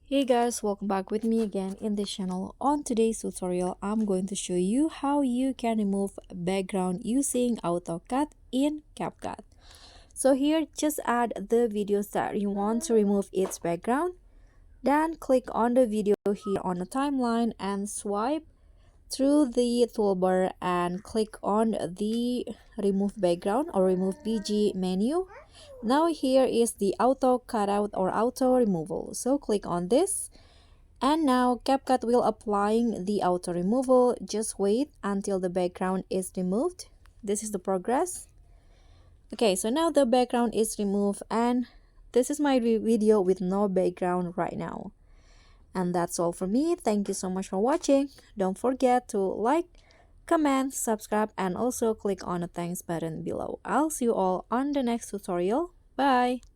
Hey guys, welcome back with me again in this channel. On today's tutorial, I'm going to show you how you can remove background using AutoCut in CapCut. So here, just add the videos that you want to remove its background. Then click on the video here on the timeline and swipe through the toolbar and click on the remove background or remove BG menu. Now here is the auto cutout or auto removal. So click on this. And now CapCut will applying the auto removal. Just wait until the background is removed. This is the progress. Okay, so now the background is removed and this is my video with no background right now. And that's all for me. Thank you so much for watching. Don't forget to like, comment, subscribe, and also click on the thanks button below. I'll see you all on the next tutorial. Bye!